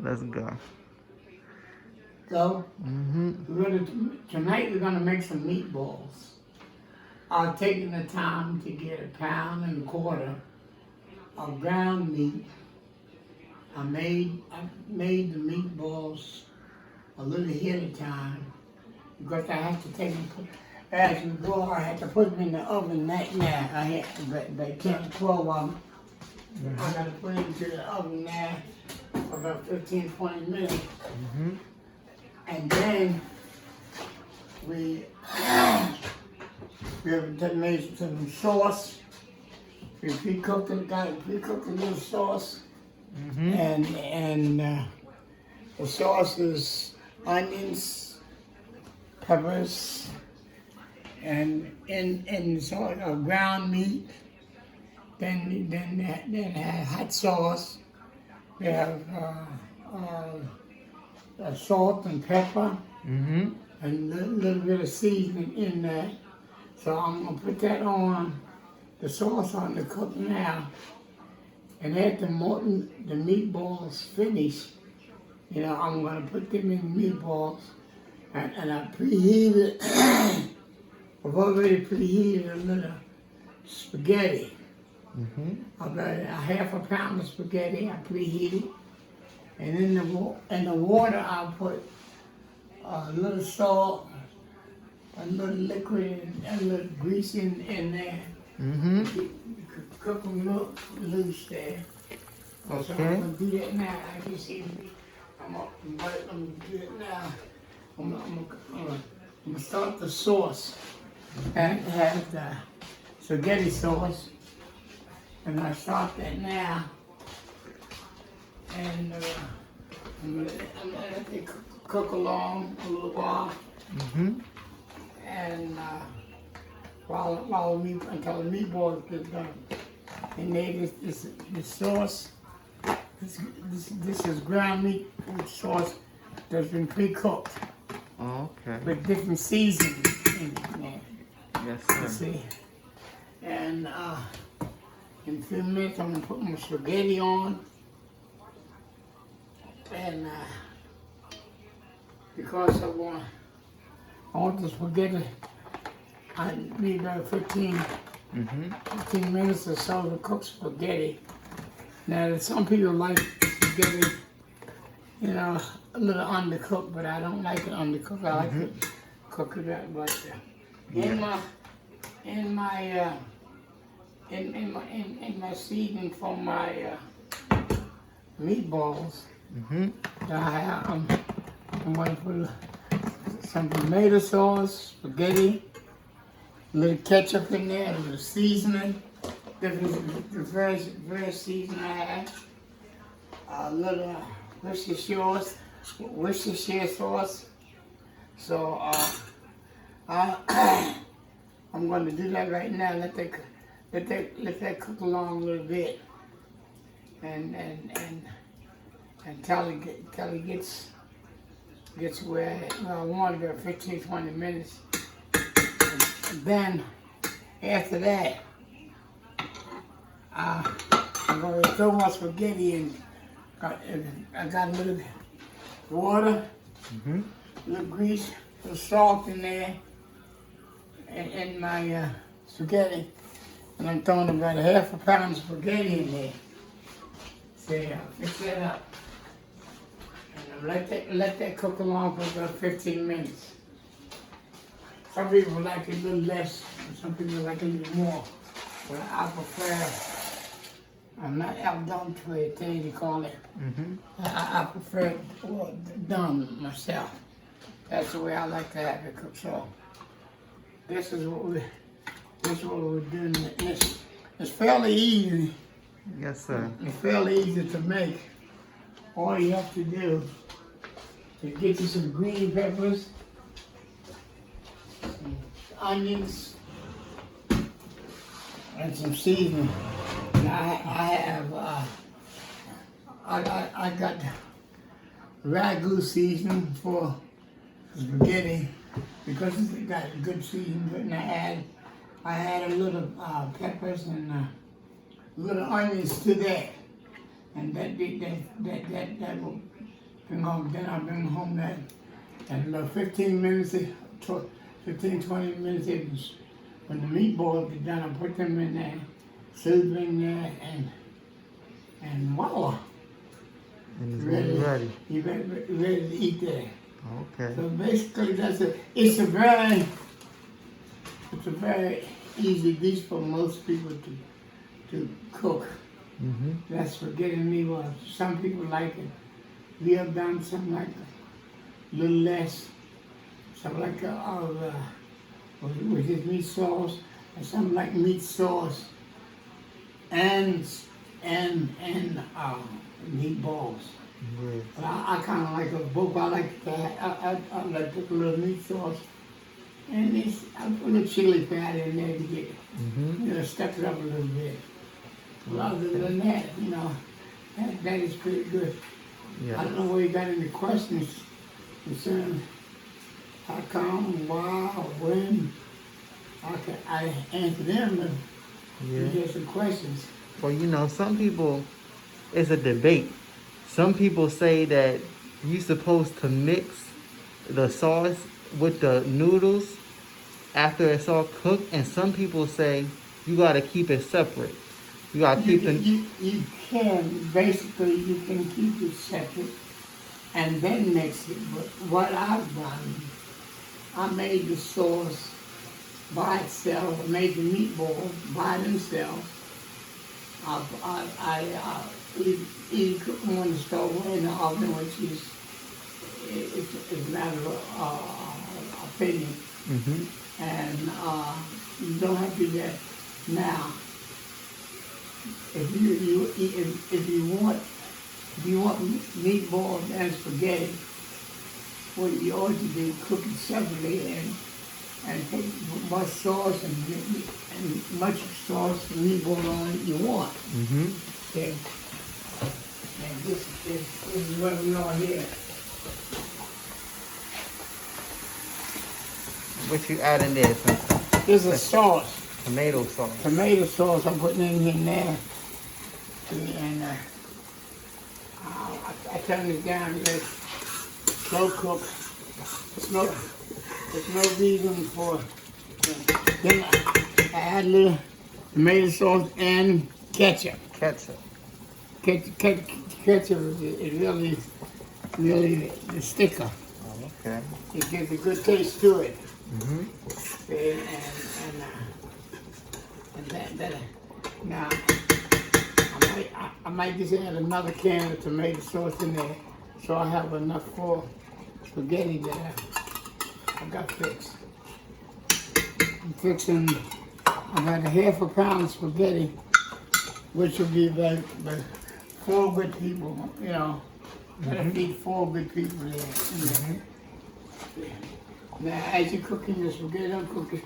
Let's go. So, Mm-hmm. tonight we're gonna make some meatballs. I've taken the time to get 1.25 pounds of ground meat. I made the meatballs a little ahead of time because I had to take them, as we go, I had to put them in the oven that now. I had about 10 or 12 of them. I gotta put them into the oven now for about 15, 20 minutes. Mm-hmm. And then we have made some sauce. We pre-cooked it, got it pre-cooked a little sauce. Mm-hmm. And the sauce is onions, peppers, and in sort of ground meat. Then they have hot sauce. They have salt and pepper, Mm-hmm. and a little bit of seasoning in there. So I'm gonna put that on the sauce on the cook now. And after the meatballs finish, I'm gonna put them in meatballs, and I preheated. I've already preheated a little spaghetti. Mm-hmm. About 1/2 pound of spaghetti I preheated, and in the water I put a little salt, a little liquid, and a little grease in there. Mm-hmm. Cook them loose there. So I'm Okay. gonna do that now. I can see me. I'm gonna do it now. I'm gonna start the sauce. And have the spaghetti sauce. And I start that now. And I'm gonna let it cook along a little while. Mm-hmm. And until the meatballs get done. And then this sauce. This is ground meat with sauce that's been pre-cooked Okay. with different seasonings in it. Man. Yes, You sir. see, and in a few minutes I'm gonna put my spaghetti on, and because I want the spaghetti, I need about 15 Mm-hmm. minutes or so to cook spaghetti. Now, some people like spaghetti, a little undercooked, but I don't like it undercooked. I like to cook it up. But in my seasoning for my meatballs, Mm-hmm. I'm going to put some tomato sauce, spaghetti, a little ketchup in there, a little seasoning, the various seasoning I have, a little Worcestershire sauce. So I'm going to do that right now. Let that cook along a little bit, and until it gets where I want it, about 15, 20 minutes. And then after that, I'm going to throw my spaghetti in. I got a little water, Mm-hmm. a little grease, a little salt in there, in my spaghetti. And I'm throwing about 1/2 pound of spaghetti in there. So I'll fix that up. And I'll let that cook along for about 15 minutes. Some people like it a little less, and some people like it a little more. But I prefer, I'm not al dente, they call it. Mm-hmm. I prefer it done myself. That's the way I like to have it cooked. So this is what we're doing. It's fairly easy. Yes, sir. It's fairly easy to make. All you have to do is get you some green peppers, some onions, and some seasoning. And I got ragu seasoning for spaghetti because it's got good seasoning. And I add a little peppers and little onions to that, and that will Then I bring home that, and about 15 minutes, 15, 20 minutes, when the meatballs get done, I put them in there, soup in there, and voila. And it's ready. You're ready to eat that. Okay. So basically, it's a very easy dish for most people to cook. Mm-hmm. That's spaghetti meatballs. Some people like it real done, some like a little less. Some like with this meat sauce, and some like meat sauce and meatballs. Yes. But I kind of like them both. I like that. I like to put a little meat sauce, and I put a little chili powder in there to get, step it up a little bit. But other than that, that is pretty good. Yeah. I don't know where you got any questions concerning how come, why, or when. I answer them if you get some questions. Well, some people, it's a debate. Some people say that you're supposed to mix the sauce with the noodles after it's all cooked, and some people say you got to keep it separate. You got to keep it. You can, basically, you can keep it separate and then mix it. But what I've done, I made the sauce by itself, I made the meatballs by themselves. I either cook them on the stove or in the oven, which is it's a matter of opinion. Mm-hmm. And you don't have to do that now. If you want meatballs and spaghetti, what you ought to do, cook it separately and take much sauce and much sauce and meatball on it you want. Mm-hmm. Okay. And this is what we are here. What you add in there? This is sauce. Tomato sauce. Tomato sauce I'm putting in there. And I turn it down to slow cook. There's no reason for it. Then I add a little tomato sauce and ketchup. Ketchup. Ketchup is really the sticker. Oh, okay. It gives a good taste to it. Mm-hmm. And that now I might just add another can of tomato sauce in there, so I have enough for spaghetti that I got fixed. I'm fixing about a half a pound of spaghetti, which will be about 4 good people, Gotta feed 4 good people there. Mm-hmm. Now, as you're cooking your spaghetti, don't cook it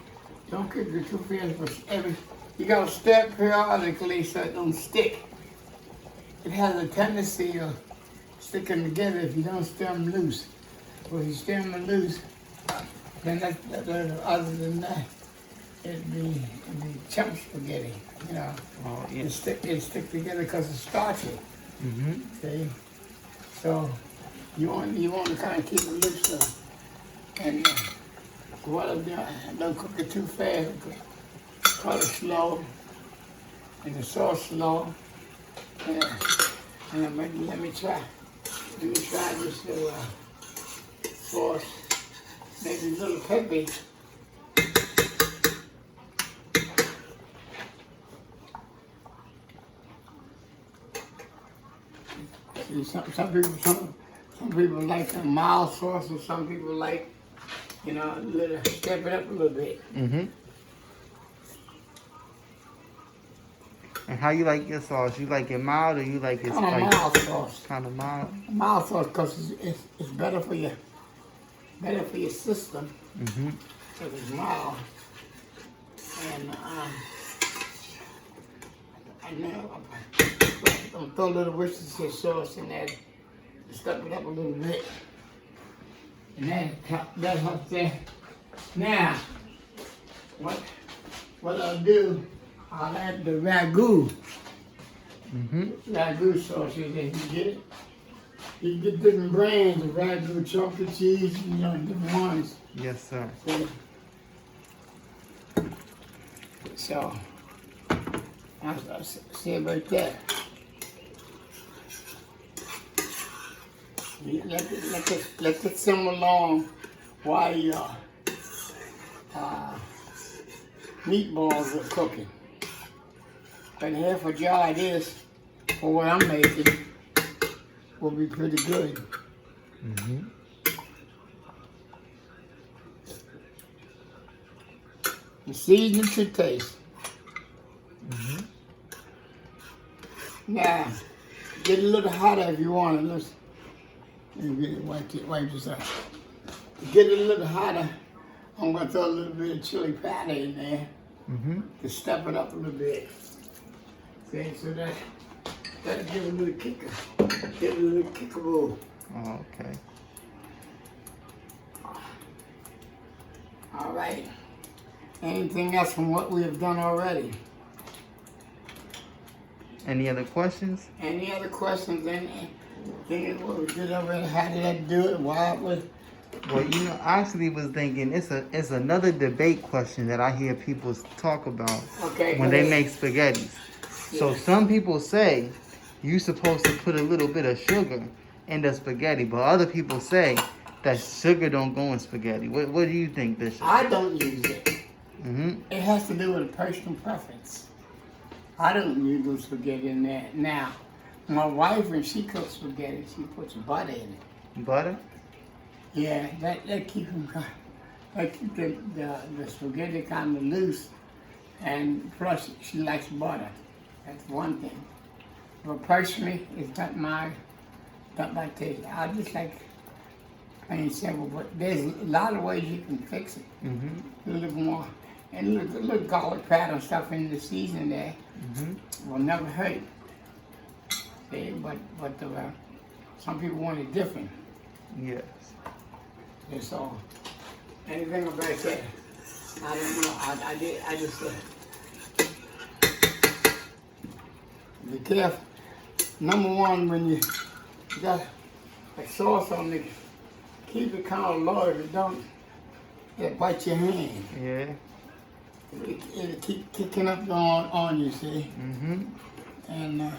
too fast, but you gotta stir it periodically so it don't stick. It has a tendency of sticking together if you don't stir them loose. But if you stir them loose, then other than that, it'd be chunk spaghetti, Oh, yeah. It stick together because it's starchy. Mm-hmm. See? So you want to kind of keep it loose though. And what I'm doing, don't cook it too fast. Cut it slow, and the sauce slow. And let me try this sauce. Maybe a little peppy. See, some people like a mild sauce, and some people like, step it up a little bit. Mm-hmm. And how you like your sauce? You like it mild or you like it spicy? Mild sauce. Kind of mild? Mild sauce because it's better for your system. Mm-hmm. Because it's mild. And I'm throw a little Worcestershire sauce in there, step it up a little bit. And that helps there. Now, what I'll do, I'll add the ragu. Mm-hmm. Ragu sauce, if you get it. You get different brands of ragu chocolate cheese, different ones. Yes, sir. So, I see it right there. You let it simmer along while your meatballs are cooking. But half a jar of this, for what I'm making, will be pretty good. Mm-hmm. The seasoning to taste. Mm-hmm. Now, get a little hotter if you want it. Let me wipe this out. Get it a little hotter. I'm going to throw a little bit of chili powder in there to step it up a little bit. Okay, so that'll give it a little kicker. Give it a little kickable. Oh, okay. All right. Anything else from what we have done already? Any other questions? Any other questions? Anything what we did already? How did I do it? Why it was? Well, I actually was thinking it's another debate question that I hear people talk about when they make spaghettis. Yeah. So some people say you're supposed to put a little bit of sugar in the spaghetti, but other people say that sugar don't go in spaghetti. What do you think, Bishop? I don't use it. Mm-hmm. It has to do with a personal preference. I don't use the spaghetti in there. Now, my wife, when she cooks spaghetti, she puts butter in it. Butter? Yeah, that keeps the spaghetti kind of loose, and plus she likes butter. That's one thing. But personally, it's not my taste. I just like plain simple. But there's a lot of ways you can fix it. A little more, and a little garlic powder and stuff in the season there will never hurt. See, but some people want it different. Yes. That's all. Anything about that? I don't know. I just be careful. Number one, when you got a sauce on it, keep it kind of low. If it don't, it bite your hand. Yeah. It'll keep kicking up on you, see? And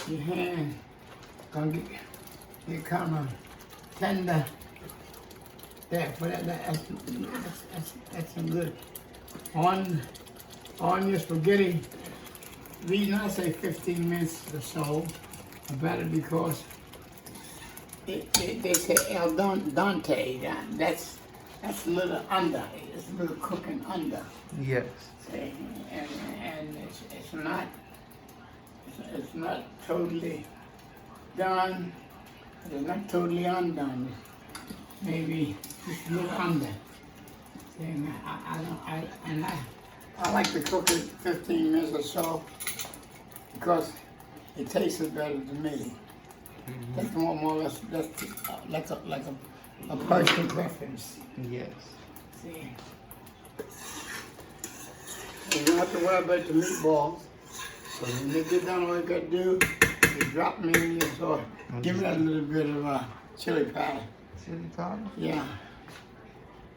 your hand gonna get kind of tender. There, but that's some good. On your spaghetti, the reason I say 15 minutes or so, better because they say el dente. That's a little under. It's a little cooking under. Yes. See, and it's not totally done. It's not totally undone. Maybe just a little under. And I like to cook it 15 minutes or so because it tastes better to me. That's more or less like a personal preference. Yes. See, you don't have to worry about the meatballs. So when they get done, all you got to do is drop them in your sauce. Give me that little bit of chili powder. Chili powder? Yeah.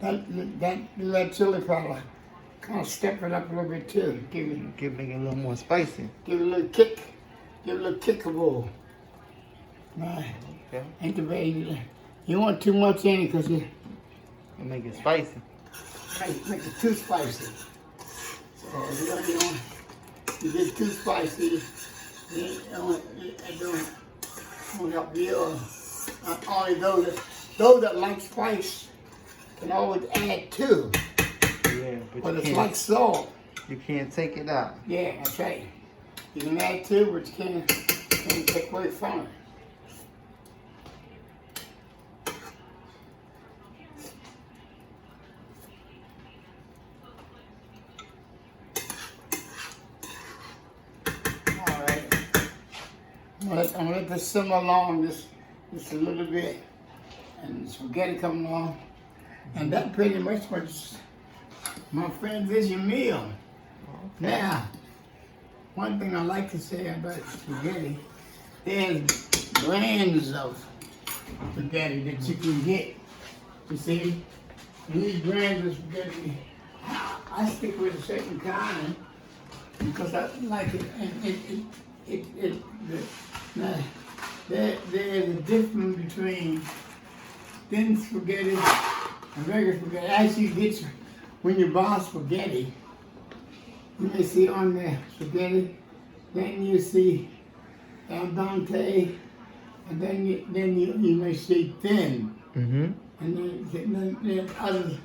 That chili powder kind of step it up a little bit too. Make it a little more spicy. Give it a little kick. Give it a little kickable. Right. Okay. Ain't the baby. You want too much in it because you make it spicy. Make it too spicy. So you get too spicy, it don't help you. Only those that like spice can always add too. Yeah, but it's like salt. You can't take it out. Yeah, that's right. You can add too, but you can't take away from it. All right. I'm gonna let this simmer along just a little bit, and the spaghetti come along, and that pretty much was, my friends, is your meal. Okay. Now, one thing I like to say about spaghetti, there's brands of spaghetti that you can get. You see, these brands of spaghetti, I stick with a certain kind because I like it, and there's a difference between thin spaghetti and regular spaghetti. Actually, gets when you buy spaghetti, you may see on the spaghetti, then you see al dente, and then you may see thin, and then others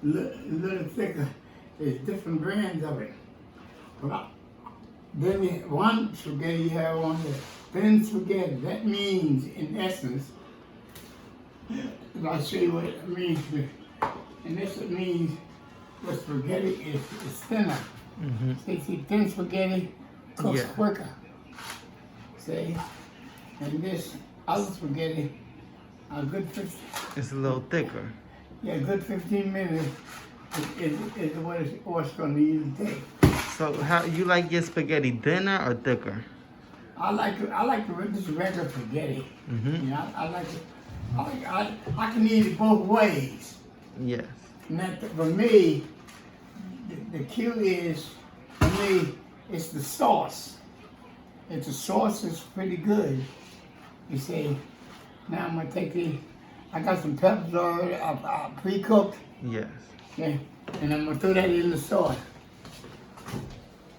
a little thicker. There's different brands of it. But then one spaghetti you have on the thin spaghetti. That means, in essence, I'll show you what it means. And this means what spaghetti is thinner. See, thin spaghetti cooks quicker. See? And this other spaghetti, a good 15. It's a little thicker. Yeah, good 15 minutes is what it's going to usually take. So how you like your spaghetti, thinner or thicker? I like this regular spaghetti. You know, I like it. I can eat it both ways. Yes. And that, for me, the cue is, for me, it's the sauce. If the sauce is pretty good, you see, now I'm going to take I got some peppers already, pre-cooked. Yes. Okay, and I'm going to throw that in the sauce.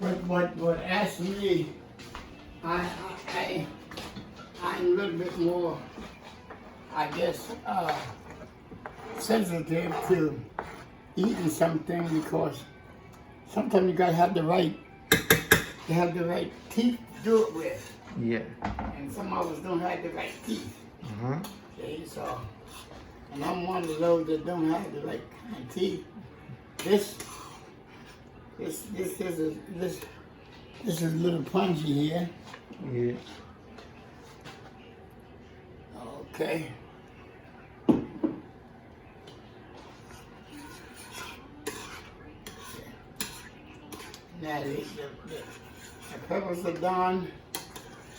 What actually, I'm a little bit more, I guess, sensitive to eating something because sometimes you gotta have the right teeth to do it with. Yeah. And some of us don't have the right teeth. Okay, so, and I'm one of those that don't have the right kind of teeth. This is a little punchy here. Yeah. Okay. Now the peppers are done,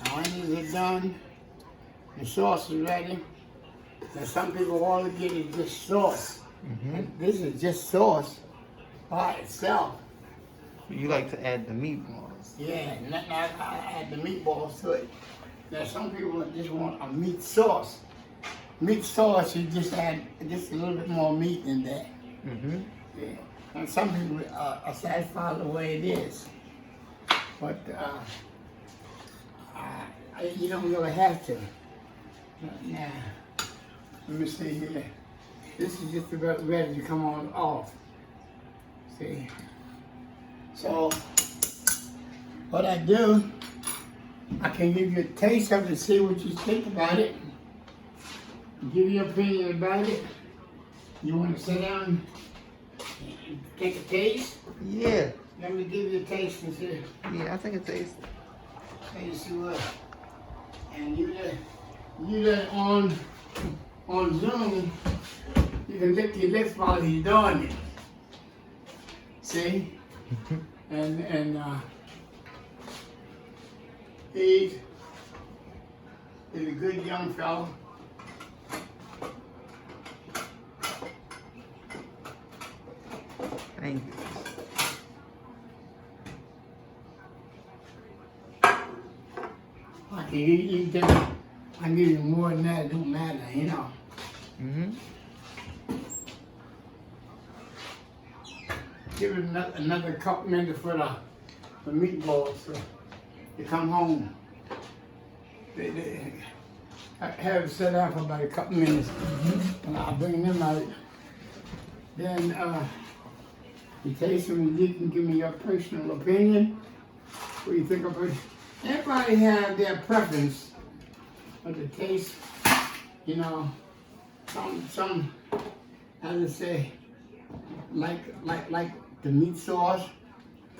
the onions are done, the sauce is ready. Now some people all they get is just sauce. And this is just sauce by itself. You like to add the meatballs. Yeah, and then I add the meatballs to it. Now some people just want a meat sauce. Meat sauce, you just add just a little bit more meat in there. Yeah. And some people are satisfied the way it is. But you don't really have to. Now, let me see here. This is just about ready to come on off. See? So, what I do, I can give you a taste of it, see what you think about it. Give you your opinion about it. You want to sit down and take a taste? Yeah. Let me give you a taste and see. Yeah, I think it tastes. Taste what? And you that on Zoom, you can lick your lips while he's doing it. See? And he's a good young fellow. Thank you. I can give you more than that, it don't matter, you know. Give it another couple minutes for the meatballs to come home. I have it set out for about a couple minutes, and I'll bring them out. Then you taste them and you can give me your personal opinion. What do you think of it? Everybody has their preference of the taste. You know, some as I say, like the meat sauce,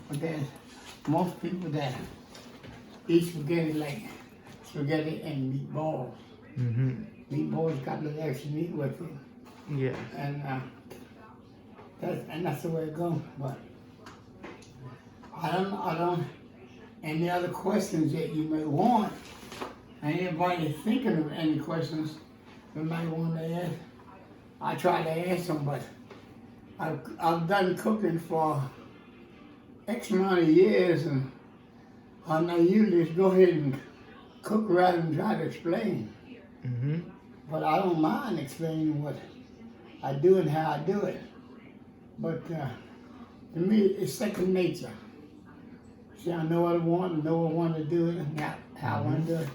but there's most people that eat spaghetti like spaghetti and meatballs. Meatballs got a little extra meat with it. Yeah. And that's the way it goes. But I don't. Any other questions that you may want, Anybody thinking of any questions they might want to ask, I try to answer them, but I've done cooking for X amount of years, and I usually just go ahead and cook rather than try to explain. Mm-hmm. But I don't mind explaining what I do and how I do it. But to me, it's second nature. See, I know what I want, I know what I want to do, and how I want to do it.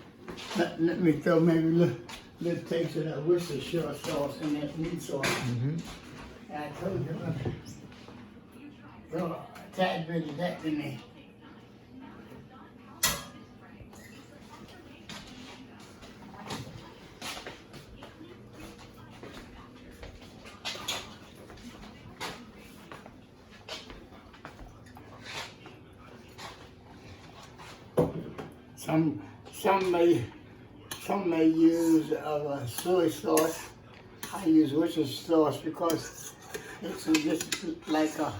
Let me throw maybe a little taste of that Worcestershire sauce in that meat sauce. Mm-hmm. I told you, throw a tad bit of that in there. Some may use soy sauce. I use Worcestershire sauce because it's just like a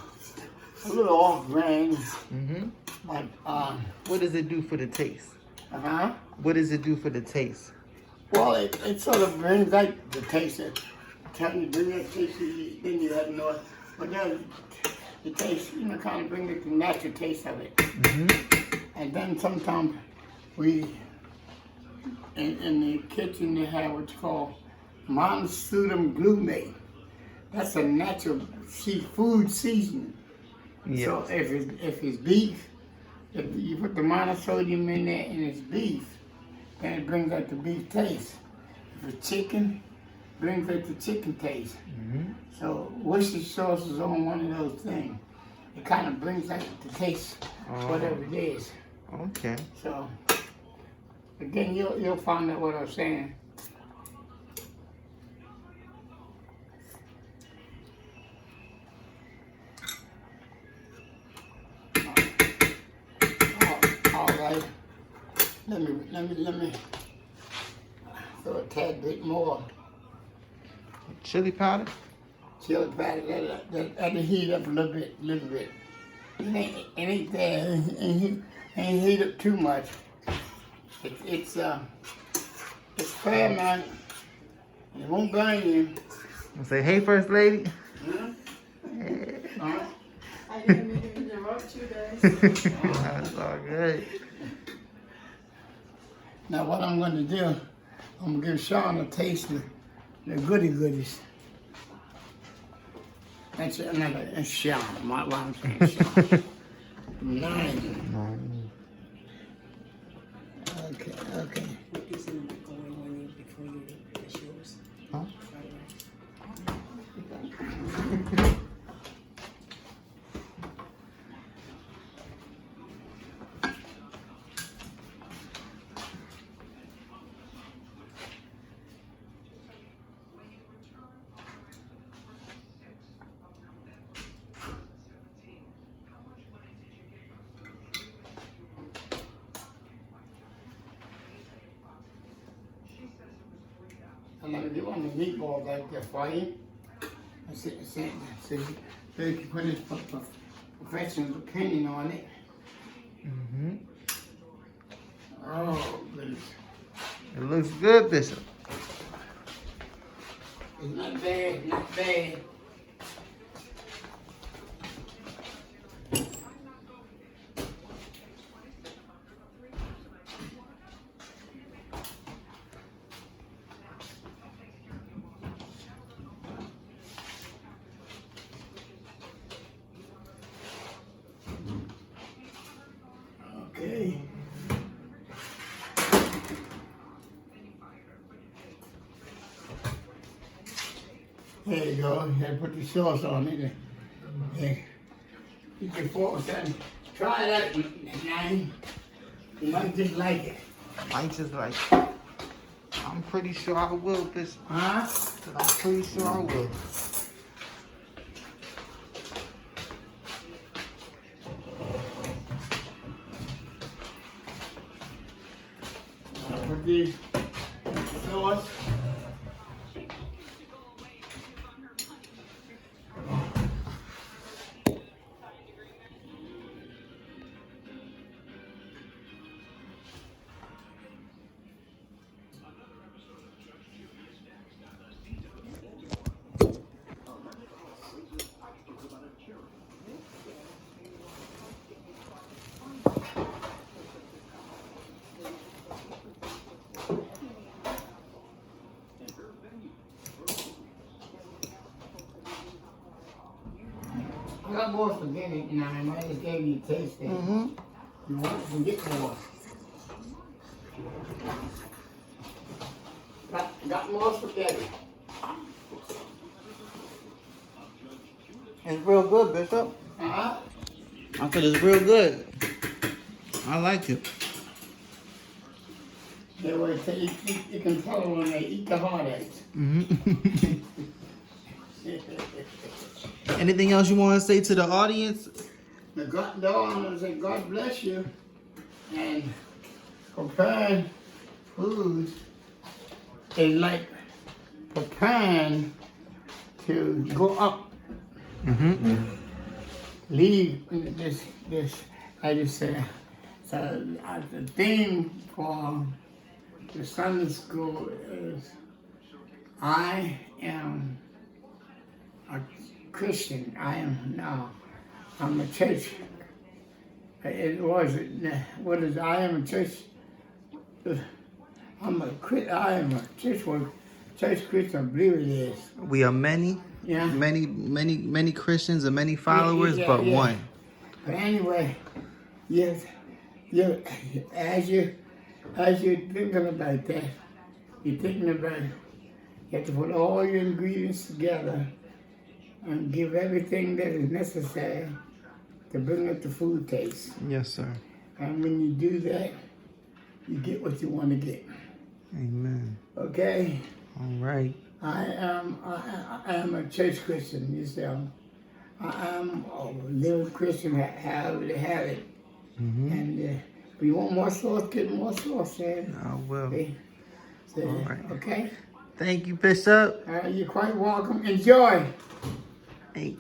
little off brand. Mm-hmm. But What does it do for the taste? What does it do for the taste? Well, it sort of brings out the taste. Bring that taste, then you have no. But then the taste, kind of bring the natural taste of it. Mm-hmm. And then sometimes we, in the kitchen, they have what's called monosodium glutamate. That's a natural seafood seasoning. Yes. So if it's beef, if you put the monosodium in there and it's beef, then it brings out the beef taste. If it's chicken, it brings out the chicken taste. Mm-hmm. So Worcestershire sauce is on one of those things. It kind of brings out the taste, whatever it is. Okay. So, again, you'll find out what I'm saying. All right. Let me throw a tad bit more Chili powder? chili powder. Let it heat up a little bit. It ain't there. Ain't heat up too much. It's fair, man. It won't burn you. I'll say, hey, First Lady. Huh? I didn't mean to interrupt you guys. That's all good. Now what I'm going to do, I'm going to give Sean a taste of the goodies. That's Sean. Why I'm saying Sean. Nice. Okay. What is in the going when you before you finish yours? Huh? Fried rice. I'm going to get one of the meatballs out there for you. So you can put his professional opinion on it. Mm-hmm. Oh, goodness. It looks good, Bishop. It's not bad. Okay. There you go. You gotta put the sauce on it. Yeah. You can force that. Try that, man. You might just like it. I just like, I'm pretty sure I will, Bishop. Huh? I'm pretty sure I will. Put the sauce. got more spaghetti now. I just gave you a taste there. Mm-hmm. You want to get more. Got more spaghetti. It's real good, Bishop. Uh-huh. I said it's real good. I like it. They would say you can tell when they eat the hard eggs. Mm-hmm. Anything else you want to say to the audience? The God, I say God bless you, and preparing food is like preparing to go up. Mm-hmm. Leave this. I just say. So the theme for the Sunday school is I am a Christian. I'm a church. It was what is I am a church. I am a church Christian. I believe it is. We are many, Yeah. many Christians and many followers, but one. But anyway, yes, as you're thinking about that, you're thinking about you have to put all your ingredients together and give everything that is necessary to bring up the food taste. Yes, sir. And when you do that, you get what you want to get. Amen. Okay? All right. I am a church Christian, you see. I am a living Christian, however they have it. Mm-hmm. And if you want more sauce, get more sauce, man. I will. So, All right. okay? Thank you, Bishop. You're quite welcome. Enjoy. Thank you.